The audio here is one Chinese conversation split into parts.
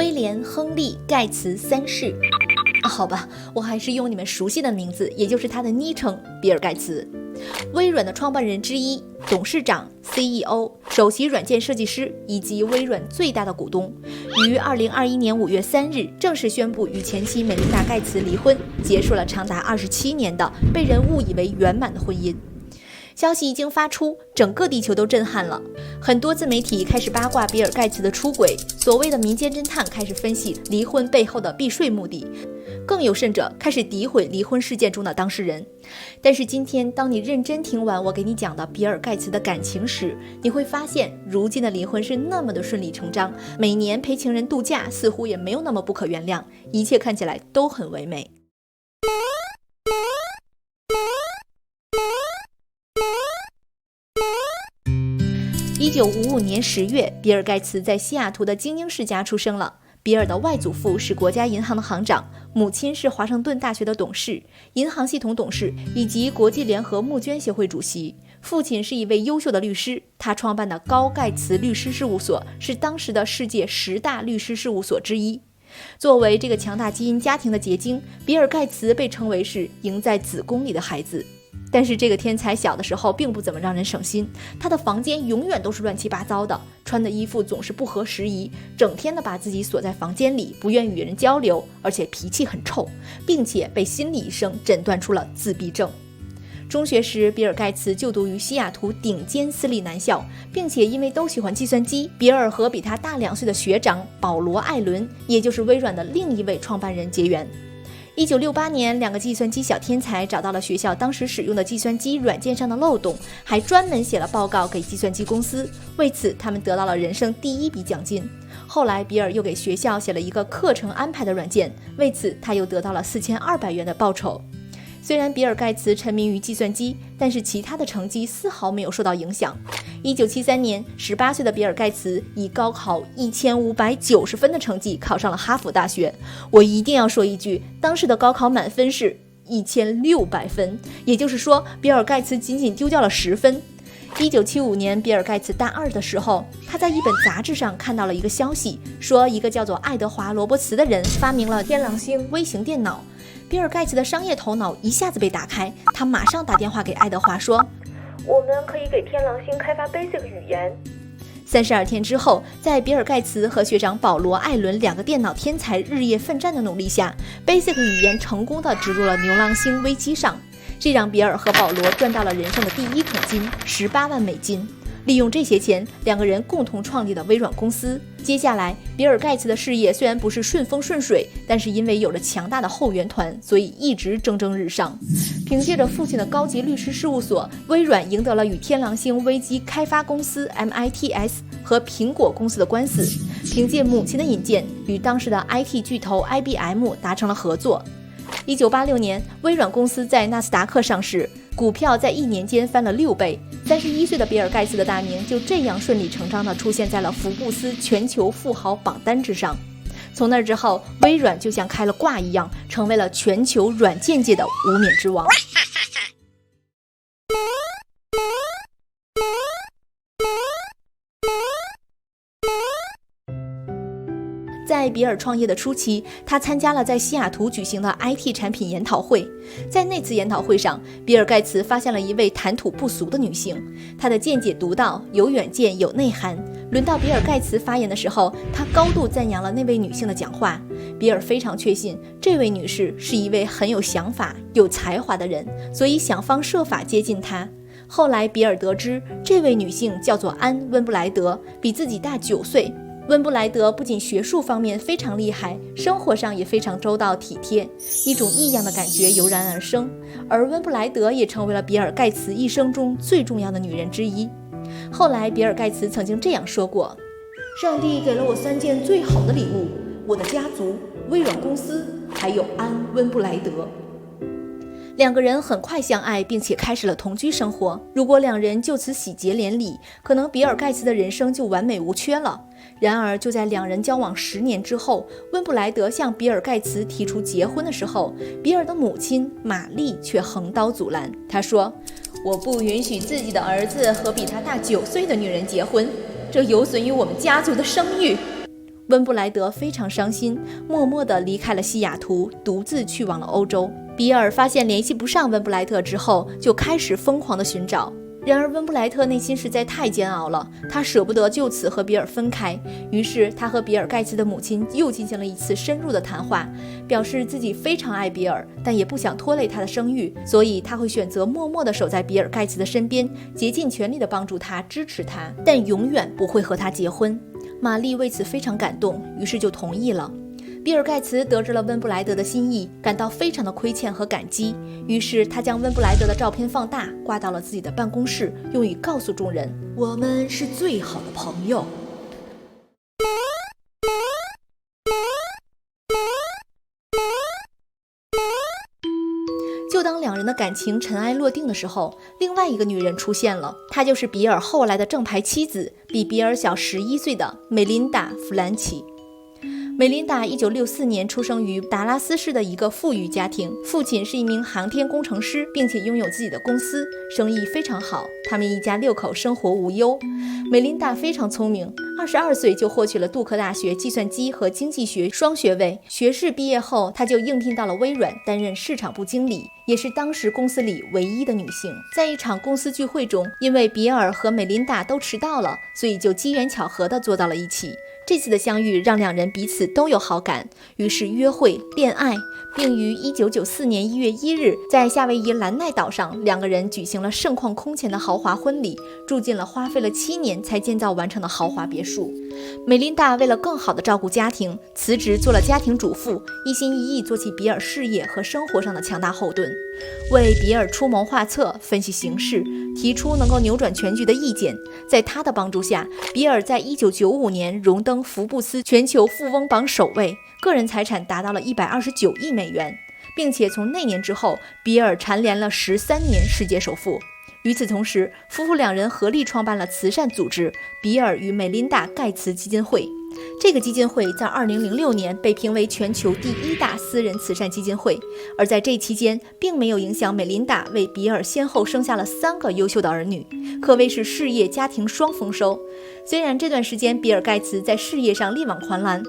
威廉·亨利·盖茨三世。好吧，我还是用你们熟悉的名字，也就是他的昵称比尔·盖茨。微软的创办人之一，董事长、CEO、首席软件设计师以及微软最大的股东，于2021年5月3日正式宣布与前妻梅琳达·盖茨离婚，结束了长达27年的被人误以为圆满的婚姻。消息一经发出，整个地球都震撼了。很多自媒体开始八卦比尔·盖茨的出轨，所谓的民间侦探开始分析离婚背后的避税目的，更有甚者开始诋毁离婚事件中的当事人。但是今天，当你认真听完我给你讲的比尔·盖茨的感情史，你会发现，如今的离婚是那么的顺理成章，每年陪情人度假似乎也没有那么不可原谅，一切看起来都很唯美。1955年10月，比尔·盖茨在西雅图的精英世家出生了。比尔的外祖父是国家银行的行长，母亲是华盛顿大学的董事、银行系统董事以及国际联合募捐协会主席。父亲是一位优秀的律师，他创办的高盖茨律师事务所是当时的世界10大律师事务所之一。作为这个强大基因家庭的结晶，比尔·盖茨被称为是赢在子宫里的孩子。但是这个天才小的时候并不怎么让人省心，他的房间永远都是乱七八糟的，穿的衣服总是不合时宜，整天的把自己锁在房间里，不愿与人交流，而且脾气很臭，并且被心理医生诊断出了自闭症。中学时，比尔·盖茨就读于西雅图顶尖私立男校，并且因为都喜欢计算机，比尔和比他大2岁的学长保罗·艾伦，也就是微软的另一位创办人结缘。1968年，两个计算机小天才找到了学校当时使用的计算机软件上的漏洞，还专门写了报告给计算机公司，为此他们得到了人生第1笔奖金。后来比尔又给学校写了一个课程安排的软件，为此他又得到了4200元的报酬。虽然比尔·盖茨沉迷于计算机，但是其他的成绩丝毫没有受到影响。1973年，18岁的比尔·盖茨以高考1590分的成绩考上了哈佛大学。我一定要说一句，当时的高考满分是1600分，也就是说，比尔·盖茨仅仅丢掉了10分。1975年，比尔·盖茨大2的时候，他在一本杂志上看到了一个消息，说一个叫做爱德华·罗伯茨的人发明了天狼星微型电脑。比尔·盖茨的商业头脑一下子被打开，他马上打电话给爱德华说，我们可以给天狼星开发 Basic 语言。32天之后，在比尔·盖茨和学长保罗·艾伦2个电脑天才日夜奋战的努力下， Basic 语言成功地植入了牛郎星危机上，这让比尔和保罗赚到了人生的第1桶金，18万美金。利用这些钱，两个人共同创立了微软公司。接下来，比尔·盖茨的事业虽然不是顺风顺水，但是因为有了强大的后援团，所以一直蒸蒸日上。凭借着父亲的高级律师事务所，微软赢得了与天狼星危机开发公司 MITS 和苹果公司的官司。凭借母亲的引荐，与当时的 IT 巨头 IBM 达成了合作。1986年，微软公司在纳斯达克上市，股票在1年间翻了6倍。31岁的比尔·盖茨的大名就这样顺理成章地出现在了福布斯全球富豪榜单之上。从那之后，微软就像开了挂一样，成为了全球软件界的无冕之王。在比尔创业的初期，他参加了在西雅图举行的 IT 产品研讨会。在那次研讨会上，比尔·盖茨发现了一位谈吐不俗的女性，她的见解独到，有远见，有内涵。轮到比尔·盖茨发言的时候，他高度赞扬了那位女性的讲话。比尔非常确信这位女士是一位很有想法、有才华的人，所以想方设法接近她。后来比尔得知，这位女性叫做安·温布莱德，比自己大9岁。温布莱德不仅学术方面非常厉害，生活上也非常周到体贴，一种异样的感觉油然而生，而温布莱德也成为了比尔·盖茨一生中最重要的女人之一。后来比尔·盖茨曾经这样说过，上帝给了我3件最好的礼物，我的家族、微软公司，还有安·温布莱德。两个人很快相爱，并且开始了同居生活。如果两人就此喜结连理，可能比尔·盖茨的人生就完美无缺了。然而，就在两人交往10年之后，温布莱德向比尔·盖茨提出结婚的时候，比尔的母亲玛丽却横刀阻拦。她说：“我不允许自己的儿子和比他大9岁的女人结婚，这有损于我们家族的声誉。”温布莱德非常伤心，默默地离开了西雅图，独自去往了欧洲。比尔发现联系不上温布莱特之后，就开始疯狂地寻找。然而温布莱特内心实在太煎熬了，他舍不得就此和比尔分开，于是他和比尔盖茨的母亲又进行了一次深入的谈话，表示自己非常爱比尔，但也不想拖累他的声誉，所以他会选择默默地守在比尔盖茨的身边，竭尽全力地帮助他，支持他，但永远不会和他结婚。玛丽为此非常感动，于是就同意了。比尔盖茨得知了温布莱德的心意，感到非常的亏欠和感激，于是他将温布莱德的照片放大，挂到了自己的办公室，用以告诉众人，我们是最好的朋友。就当两人的感情尘埃落定的时候，另外一个女人出现了，她就是比尔后来的正牌妻子，比比尔小11岁的梅琳达·弗兰奇。梅琳达1964年出生于达拉斯市的一个富裕家庭，父亲是一名航天工程师，并且拥有自己的公司，生意非常好，他们一家6口生活无忧。梅琳达非常聪明，22岁就获取了杜克大学计算机和经济学双学位，学士毕业后，她就应聘到了微软担任市场部经理，也是当时公司里唯一的女性。在一场公司聚会中，因为比尔和梅琳达都迟到了，所以就机缘巧合地坐到了一起。这次的相遇让两人彼此都有好感，于是约会、恋爱，并于1994年1月1日在夏威夷兰奈岛上，两个人举行了盛况空前的豪华婚礼，住进了花费了7年才建造完成的豪华别墅。梅琳达为了更好地照顾家庭，辞职做了家庭主妇，一心一意做起比尔事业和生活上的强大后盾，为比尔出谋划策，分析形势，提出能够扭转全局的意见。在他的帮助下，比尔在1995年荣登福布斯全球富翁榜首位，个人财产达到了129亿美元，并且从那年之后，比尔蝉联了13年世界首富。与此同时，夫妇两人合力创办了慈善组织比尔与梅琳达盖茨基金会。这个基金会在2006年被评为全球第1大私人慈善基金会，而在这期间并没有影响梅琳达为比尔先后生下了3个优秀的儿女，可谓是事业家庭双丰收。虽然这段时间比尔盖茨在事业上力挽狂澜，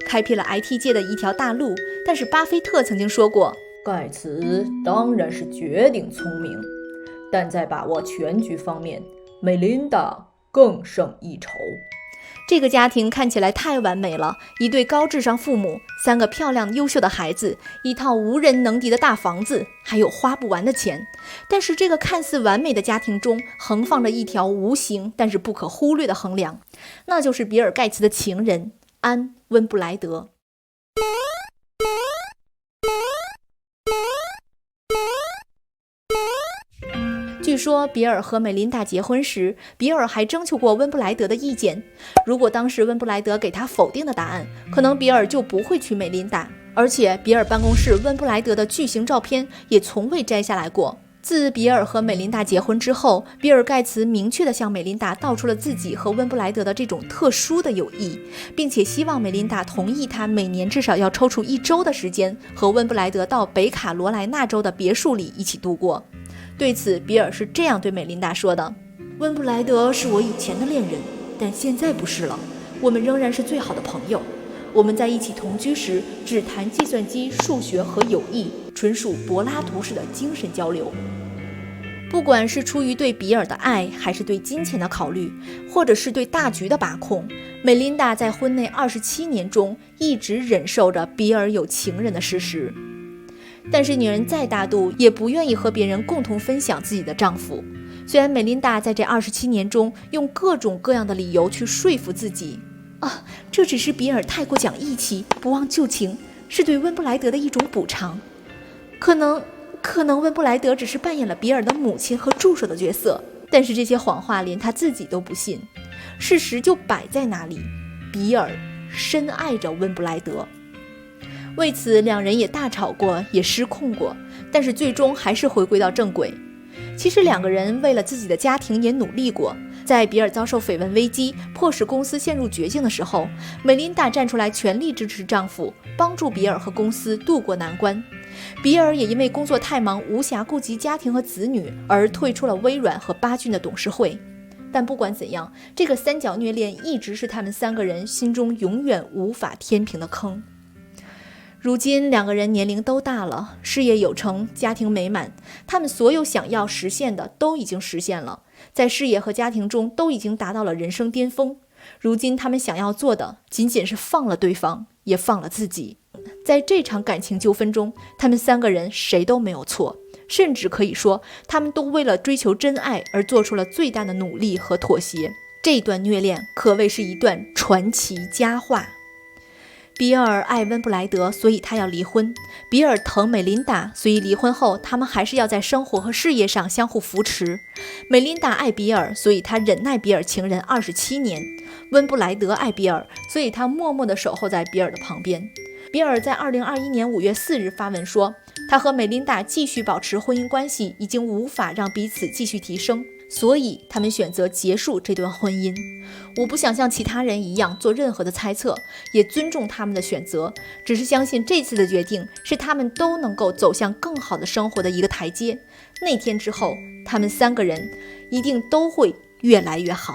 开辟了 IT 界的一条大路，但是巴菲特曾经说过，盖茨当然是绝顶聪明，但在把握全局方面，梅琳达更胜一筹。这个家庭看起来太完美了，一对高智商父母，3个漂亮优秀的孩子，一套无人能敌的大房子，还有花不完的钱。但是这个看似完美的家庭中，横放着一条无形但是不可忽略的横梁，那就是比尔盖茨的情人安·温布莱德。据说比尔和梅琳达结婚时，比尔还征求过温布莱德的意见。如果当时温布莱德给他否定的答案，可能比尔就不会娶梅琳达。而且比尔办公室温布莱德的巨型照片也从未摘下来过。自比尔和梅琳达结婚之后，比尔盖茨明确地向梅琳达道出了自己和温布莱德的这种特殊的友谊，并且希望梅琳达同意他每年至少要抽出1周的时间和温布莱德到北卡罗来纳州的别墅里一起度过。对此，比尔是这样对梅琳达说的：温布莱德是我以前的恋人，但现在不是了，我们仍然是最好的朋友。我们在一起同居时只谈计算机、数学和友谊，纯属柏拉图式的精神交流。不管是出于对比尔的爱，还是对金钱的考虑，或者是对大局的把控，梅琳达在婚内27年中一直忍受着比尔有情人的事实。但是女人再大度，也不愿意和别人共同分享自己的丈夫。虽然梅琳达在这27年中用各种各样的理由去说服自己，这只是比尔太过讲义气，不忘旧情，是对温布莱德的一种补偿。可能温布莱德只是扮演了比尔的母亲和助手的角色，但是这些谎话连他自己都不信。事实就摆在那里，比尔深爱着温布莱德。为此两人也大吵过，也失控过，但是最终还是回归到正轨。其实两个人为了自己的家庭也努力过，在比尔遭受绯闻危机，迫使公司陷入绝境的时候，梅琳达站出来全力支持丈夫，帮助比尔和公司渡过难关。比尔也因为工作太忙，无暇顾及家庭和子女，而退出了微软和巴郡的董事会。但不管怎样，这个三角虐恋一直是他们3个人心中永远无法填平的坑。如今2个人年龄都大了，事业有成，家庭美满，他们所有想要实现的都已经实现了，在事业和家庭中都已经达到了人生巅峰。如今他们想要做的仅仅是放了对方，也放了自己。在这场感情纠纷中，他们3个人谁都没有错，甚至可以说他们都为了追求真爱而做出了最大的努力和妥协。这段虐恋可谓是一段传奇佳话。比尔爱温布莱德，所以他要离婚；比尔疼美琳达，所以离婚后他们还是要在生活和事业上相互扶持。美琳达爱比尔，所以他忍耐比尔情人27年；温布莱德爱比尔，所以他默默地守候在比尔的旁边。比尔在2021年5月4日发文说，他和美琳达继续保持婚姻关系已经无法让彼此继续提升，所以他们选择结束这段婚姻。我不想像其他人一样做任何的猜测，也尊重他们的选择，只是相信这次的决定是他们都能够走向更好的生活的一个台阶。那天之后，他们3个人一定都会越来越好。